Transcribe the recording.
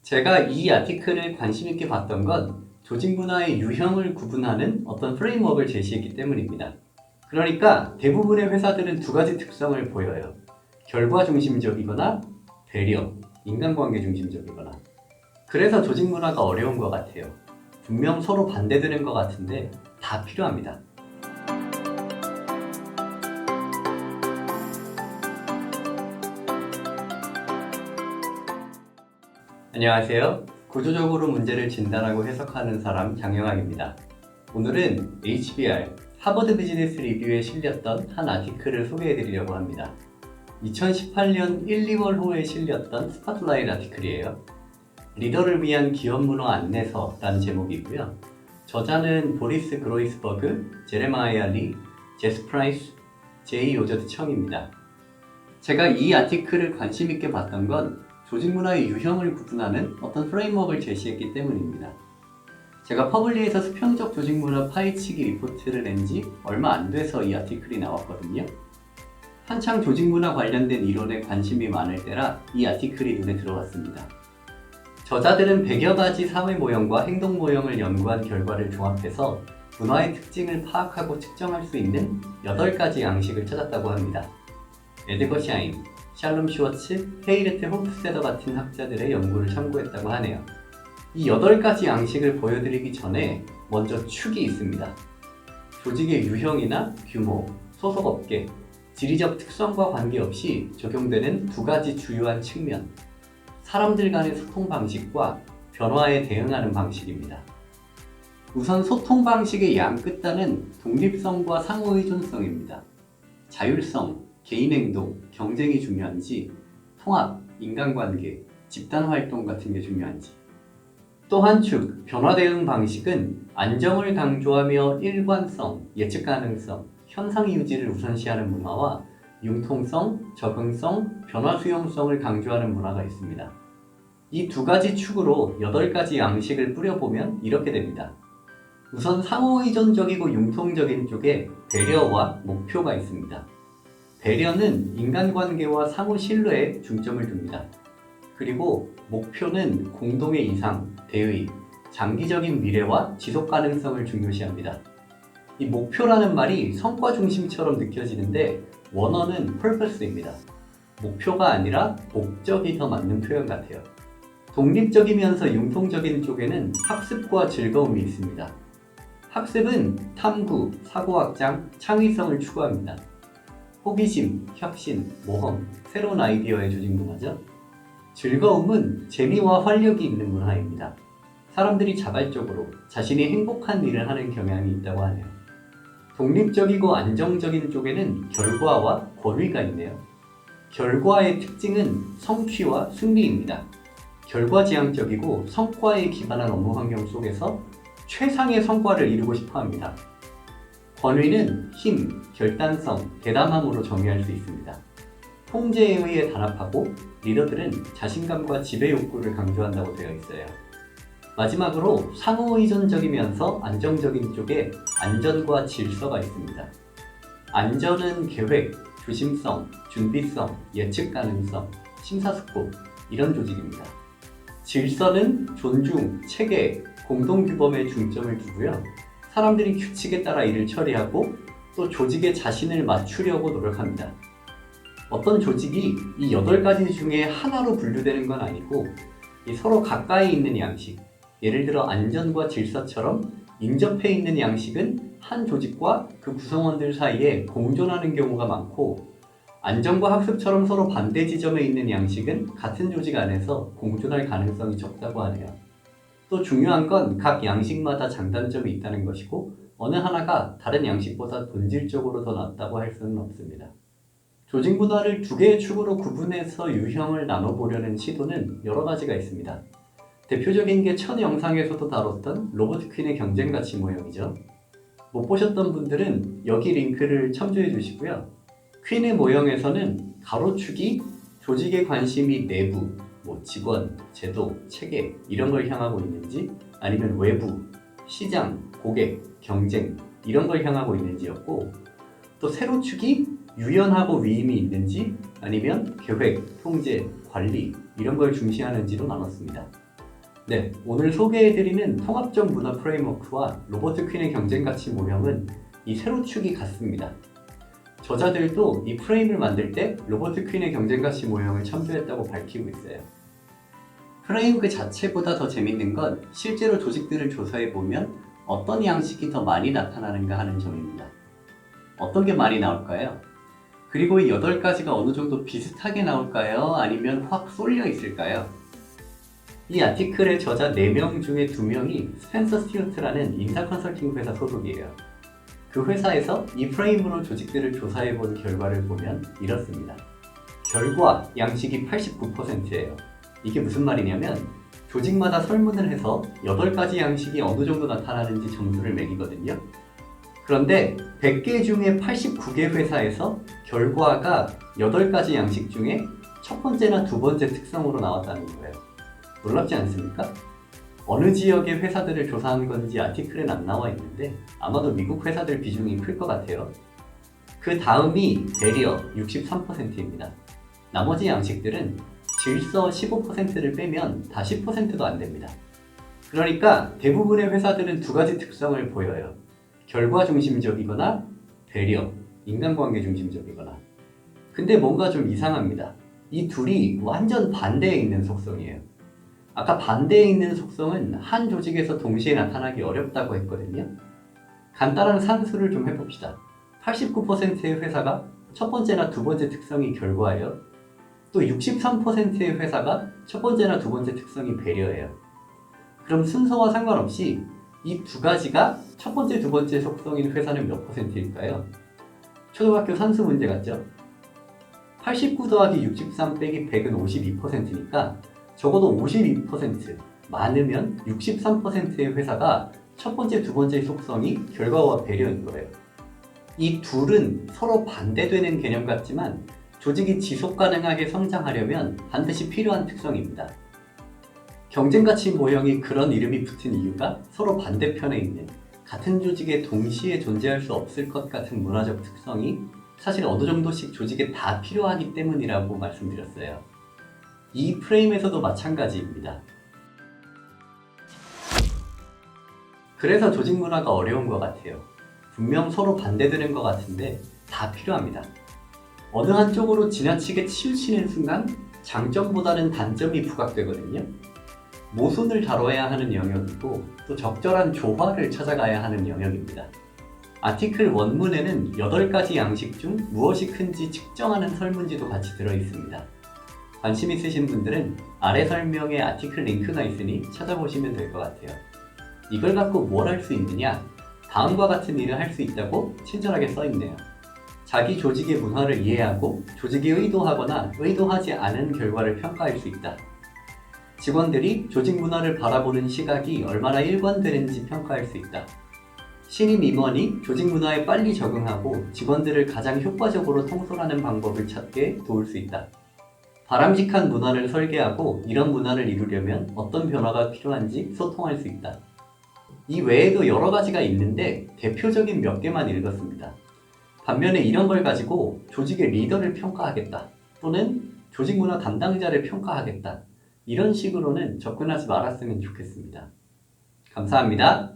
제가 이 아티클을 관심 있게 봤던 건 조직 문화의 유형을 구분하는 어떤 프레임워크를 제시했기 때문입니다. 그러니까 대부분의 회사들은 두 가지 특성을 보여요. 결과 중심적이거나 배려, 인간관계 중심적이거나. 그래서 조직 문화가 어려운 것 같아요. 분명 서로 반대되는 것 같은데 다 필요합니다. 안녕하세요. 구조적으로 문제를 진단하고 해석하는 사람 장영학입니다. 오늘은 HBR, 하버드 비즈니스 리뷰에 실렸던 한 아티클을 소개해드리려고 합니다. 2018년 1, 2월호에 실렸던 스팟라이트 아티클이에요. 리더를 위한 기업 문화 안내서라는 제목이고요. 저자는 보리스 그로이스버그, 제레마이아 리, 제스 프라이스, 제이 요저드 청입니다. 제가 이 아티클을 관심 있게 봤던 건 조직 문화의 유형을 구분하는 어떤 프레임워크를 제시했기 때문입니다. 제가 퍼블리에서 수평적 조직 문화 파헤치기 리포트를 낸 지 얼마 안 돼서 이 아티클이 나왔거든요. 한창 조직 문화 관련된 이론에 관심이 많을 때라 이 아티클이 눈에 들어왔습니다. 저자들은 100여 가지 사회 모형과 행동 모형을 연구한 결과를 종합해서 문화의 특징을 파악하고 측정할 수 있는 8가지 양식을 찾았다고 합니다. 에드거 샤인, 샬롬 슈워츠, 헤이레트 호프스테더 같은 학자들의 연구를 참고했다고 하네요. 이 8가지 양식을 보여드리기 전에 먼저 축이 있습니다. 조직의 유형이나 규모, 소속업계, 지리적 특성과 관계없이 적용되는 두 가지 주요한 측면, 사람들 간의 소통 방식과 변화에 대응하는 방식입니다. 우선 소통 방식의 양 끝단은 독립성과 상호의존성입니다. 자율성, 개인행동, 경쟁이 중요한지, 통합, 인간관계, 집단활동 같은 게 중요한지. 또 한 축, 변화 대응 방식은 안정을 강조하며 일관성, 예측 가능성, 현상 유지를 우선시하는 문화와 융통성, 적응성, 변화 수용성을 강조하는 문화가 있습니다. 이 두 가지 축으로 8가지 양식을 뿌려보면 이렇게 됩니다. 우선 상호의존적이고 융통적인 쪽에 배려와 목표가 있습니다. 배려는 인간관계와 상호 신뢰에 중점을 둡니다. 그리고 목표는 공동의 이상, 대의, 장기적인 미래와 지속 가능성을 중요시합니다. 이 목표라는 말이 성과 중심처럼 느껴지는데 원어는 purpose입니다. 목표가 아니라 목적이 더 맞는 표현 같아요. 독립적이면서 융통적인 쪽에는 학습과 즐거움이 있습니다. 학습은 탐구, 사고확장, 창의성을 추구합니다. 호기심, 혁신, 모험, 새로운 아이디어의 조직 문화죠. 즐거움은 재미와 활력이 있는 문화입니다. 사람들이 자발적으로 자신이 행복한 일을 하는 경향이 있다고 하네요. 독립적이고 안정적인 쪽에는 결과와 권위가 있네요. 결과의 특징은 성취와 승리입니다. 결과지향적이고 성과에 기반한 업무 환경 속에서 최상의 성과를 이루고 싶어 합니다. 권위는 힘, 결단성, 대담함으로 정의할 수 있습니다. 통제에 의해 단합하고 리더들은 자신감과 지배 욕구를 강조한다고 되어 있어요. 마지막으로 상호의존적이면서 안정적인 쪽에 안전과 질서가 있습니다. 안전은 계획, 조심성, 준비성, 예측 가능성, 심사숙고 이런 조직입니다. 질서는 존중, 체계, 공동규범에 중점을 두고요. 사람들이 규칙에 따라 일을 처리하고 또 조직에 자신을 맞추려고 노력합니다. 어떤 조직이 이 8가지 중에 하나로 분류되는 건 아니고 서로 가까이 있는 양식, 예를 들어 안전과 질서처럼 인접해 있는 양식은 한 조직과 그 구성원들 사이에 공존하는 경우가 많고 안전과 학습처럼 서로 반대 지점에 있는 양식은 같은 조직 안에서 공존할 가능성이 적다고 하네요. 또 중요한 건 각 양식마다 장단점이 있다는 것이고 어느 하나가 다른 양식보다 본질적으로 더 낫다고 할 수는 없습니다. 조직 문화를 2개의 축으로 구분해서 유형을 나눠보려는 시도는 여러 가지가 있습니다. 대표적인 게 첫 영상에서도 다뤘던 로버트 퀸의 경쟁가치 모형이죠. 못 보셨던 분들은 여기 링크를 참조해 주시고요. 퀸의 모형에서는 가로축이 조직의 관심이 내부, 직원, 제도, 체계 이런 걸 향하고 있는지 아니면 외부, 시장, 고객, 경쟁 이런 걸 향하고 있는지였고 또 세로축이 유연하고 위임이 있는지 아니면 계획, 통제, 관리 이런 걸 중시하는지로 나눴습니다. 네, 오늘 소개해드리는 통합적 문화 프레임워크와 로버트 퀸의 경쟁가치 모형은 이 세로축이 같습니다. 저자들도 이 프레임을 만들 때 로버트 퀸의 경쟁가치 모형을 참조했다고 밝히고 있어요. 프레임 그 자체보다 더 재밌는 건 실제로 조직들을 조사해보면 어떤 양식이 더 많이 나타나는가 하는 점입니다. 어떤 게 많이 나올까요? 그리고 이 8가지가 어느 정도 비슷하게 나올까요? 아니면 확 쏠려 있을까요? 이 아티클의 저자 4명 중에 2명이 스펜서 스튜어트라는 인사 컨설팅 회사 소속이에요. 그 회사에서 이 프레임으로 조직들을 조사해본 결과를 보면 이렇습니다. 결과 양식이 89%예요. 이게 무슨 말이냐면 조직마다 설문을 해서 8가지 양식이 어느 정도 나타나는지 점수를 매기거든요. 그런데 100개 중에 89개 회사에서 결과가 8가지 양식 중에 첫 번째나 두 번째 특성으로 나왔다는 거예요. 놀랍지 않습니까? 어느 지역의 회사들을 조사한 건지 아티클엔 안 나와 있는데 아마도 미국 회사들 비중이 클 것 같아요. 그 다음이 배리어 63%입니다. 나머지 양식들은 질서 15%를 빼면 다 10%도 안 됩니다. 그러니까 대부분의 회사들은 2가지 특성을 보여요. 결과 중심적이거나 배리어, 인간관계 중심적이거나. 근데 뭔가 좀 이상합니다. 이 둘이 완전 반대에 있는 속성이에요. 아까 반대에 있는 속성은 한 조직에서 동시에 나타나기 어렵다고 했거든요. 간단한 산수를 좀 해봅시다. 89%의 회사가 첫 번째나 두 번째 특성이 결과예요. 또 63%의 회사가 첫 번째나 두 번째 특성이 배려예요. 그럼 순서와 상관없이 이 2가지가 첫 번째, 두 번째 속성인 회사는 몇 %일까요? 초등학교 산수 문제 같죠? 89 더하기 63 빼기 100은 52%니까 적어도 52%, 많으면 63%의 회사가 첫 번째, 두 번째 속성이 결과와 배려인 거예요. 이 둘은 서로 반대되는 개념 같지만 조직이 지속 가능하게 성장하려면 반드시 필요한 특성입니다. 경쟁가치 모형이 그런 이름이 붙은 이유가 서로 반대편에 있는 같은 조직에 동시에 존재할 수 없을 것 같은 문화적 특성이 사실 어느 정도씩 조직에 다 필요하기 때문이라고 말씀드렸어요. 이 프레임에서도 마찬가지입니다. 그래서 조직 문화가 어려운 것 같아요. 분명 서로 반대되는 것 같은데 다 필요합니다. 어느 한쪽으로 지나치게 치우치는 순간 장점보다는 단점이 부각되거든요. 모순을 다뤄야 하는 영역이고 또 적절한 조화를 찾아가야 하는 영역입니다. 아티클 원문에는 8가지 양식 중 무엇이 큰지 측정하는 설문지도 같이 들어있습니다. 관심 있으신 분들은 아래 설명에 아티클 링크가 있으니 찾아보시면 될 것 같아요. 이걸 갖고 뭘 할 수 있느냐? 다음과 같은 일을 할 수 있다고 친절하게 써있네요. 자기 조직의 문화를 이해하고 조직이 의도하거나 의도하지 않은 결과를 평가할 수 있다. 직원들이 조직 문화를 바라보는 시각이 얼마나 일관되는지 평가할 수 있다. 신입 임원이 조직 문화에 빨리 적응하고 직원들을 가장 효과적으로 통솔하는 방법을 찾게 도울 수 있다. 바람직한 문화를 설계하고 이런 문화를 이루려면 어떤 변화가 필요한지 소통할 수 있다. 이 외에도 여러 가지가 있는데 대표적인 몇 개만 읽었습니다. 반면에 이런 걸 가지고 조직의 리더를 평가하겠다 또는 조직 문화 담당자를 평가하겠다 이런 식으로는 접근하지 말았으면 좋겠습니다. 감사합니다.